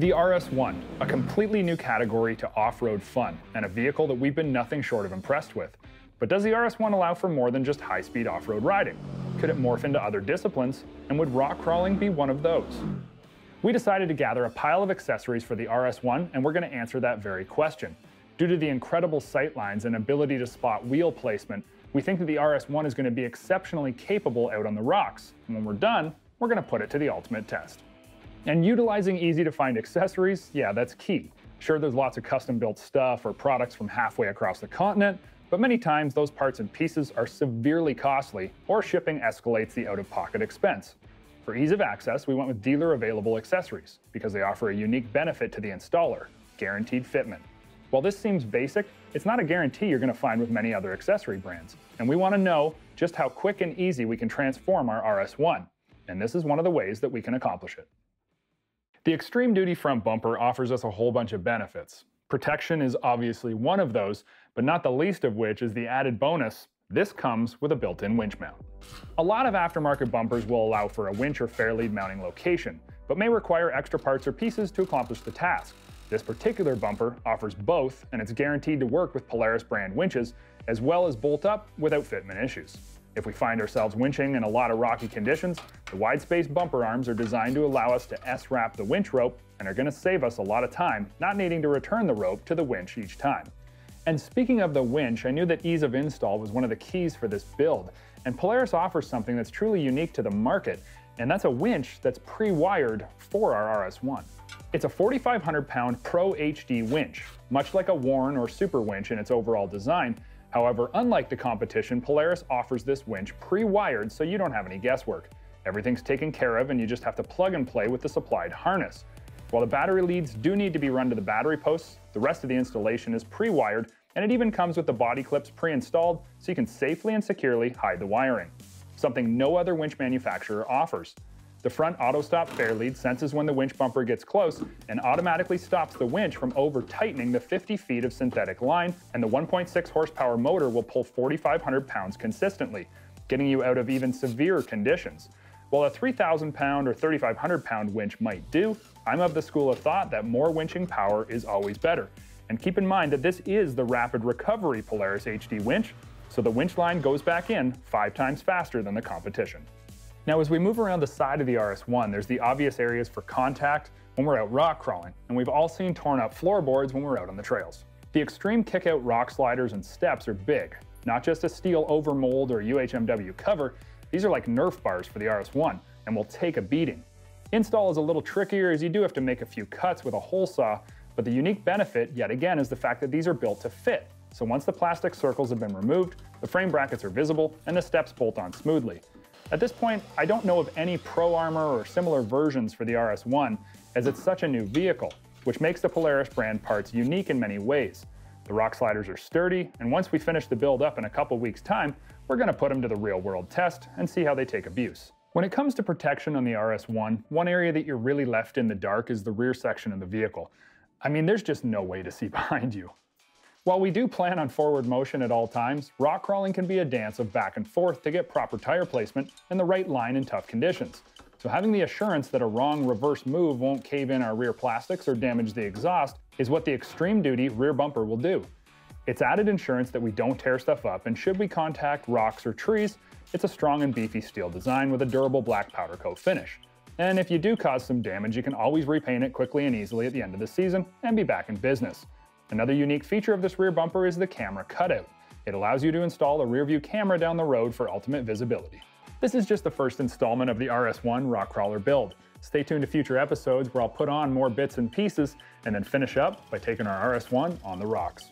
The RS1, a completely new category to off-road fun, and a vehicle that we've been nothing short of impressed with. But does the RS1 allow for more than just high-speed off-road riding? Could it morph into other disciplines, and would rock crawling be one of those? We decided to gather a pile of accessories for the RS1, and we're going to answer that very question. Due to the incredible sightlines and ability to spot wheel placement, we think that the RS1 is going to be exceptionally capable out on the rocks. And when we're done, we're going to put it to the ultimate test. And utilizing easy-to-find accessories, yeah, that's key. Sure, there's lots of custom-built stuff or products from halfway across the continent, but many times those parts and pieces are severely costly, or shipping escalates the out-of-pocket expense. For ease of access, we went with dealer-available accessories, because they offer a unique benefit to the installer: guaranteed fitment. While this seems basic, it's not a guarantee you're going to find with many other accessory brands, and we want to know just how quick and easy we can transform our RS1, and this is one of the ways that we can accomplish it. The Extreme Duty front bumper offers us a whole bunch of benefits. Protection is obviously one of those, but not the least of which is the added bonus: this comes with a built-in winch mount. A lot of aftermarket bumpers will allow for a winch or fairlead mounting location, but may require extra parts or pieces to accomplish the task. This particular bumper offers both, and it's guaranteed to work with Polaris brand winches, as well as bolt up without fitment issues. If we find ourselves winching in a lot of rocky conditions, the wide space bumper arms are designed to allow us to S-wrap the winch rope and are going to save us a lot of time not needing to return the rope to the winch each time. And speaking of the winch, I knew that ease of install was one of the keys for this build, and Polaris offers something that's truly unique to the market, and that's a winch that's pre-wired for our RS1. It's a 4,500-pound Pro HD winch, much like a Warn or Super winch in its overall design. However, unlike the competition, Polaris offers this winch pre-wired so you don't have any guesswork. Everything's taken care of and you just have to plug and play with the supplied harness. While the battery leads do need to be run to the battery posts, the rest of the installation is pre-wired, and it even comes with the body clips pre-installed so you can safely and securely hide the wiring. Something no other winch manufacturer offers. The front auto-stop fair lead senses when the winch bumper gets close and automatically stops the winch from over-tightening the 50 feet of synthetic line, and the 1.6 horsepower motor will pull 4,500 pounds consistently, getting you out of even severe conditions. While a 3,000-pound or 3,500-pound winch might do, I'm of the school of thought that more winching power is always better. And keep in mind that this is the rapid recovery Polaris HD winch, so the winch line goes back in 5 times faster than the competition. Now, as we move around the side of the RS1, there's the obvious areas for contact when we're out rock crawling, and we've all seen torn up floorboards when we're out on the trails. The extreme kick-out rock sliders and steps are big. Not just a steel overmold or UHMW cover, these are like Nerf bars for the RS1 and will take a beating. Install is a little trickier as you do have to make a few cuts with a hole saw, but the unique benefit, yet again, is the fact that these are built to fit. So once the plastic circles have been removed, the frame brackets are visible and the steps bolt on smoothly. At this point, I don't know of any Pro Armor or similar versions for the RS1, as it's such a new vehicle, which makes the Polaris brand parts unique in many ways. The rock sliders are sturdy, and once we finish the build up in a couple weeks' time, we're going to put them to the real-world test and see how they take abuse. When it comes to protection on the RS1, one area that you're really left in the dark is the rear section of the vehicle. I mean, there's just no way to see behind you. While we do plan on forward motion at all times, rock crawling can be a dance of back and forth to get proper tire placement and the right line in tough conditions. So having the assurance that a wrong reverse move won't cave in our rear plastics or damage the exhaust is what the Extreme Duty rear bumper will do. It's added insurance that we don't tear stuff up, and should we contact rocks or trees, it's a strong and beefy steel design with a durable black powder coat finish. And if you do cause some damage, you can always repaint it quickly and easily at the end of the season and be back in business. Another unique feature of this rear bumper is the camera cutout. It allows you to install a rear view camera down the road for ultimate visibility. This is just the first installment of the RS1 rock crawler build. Stay tuned to future episodes where I'll put on more bits and pieces and then finish up by taking our RS1 on the rocks.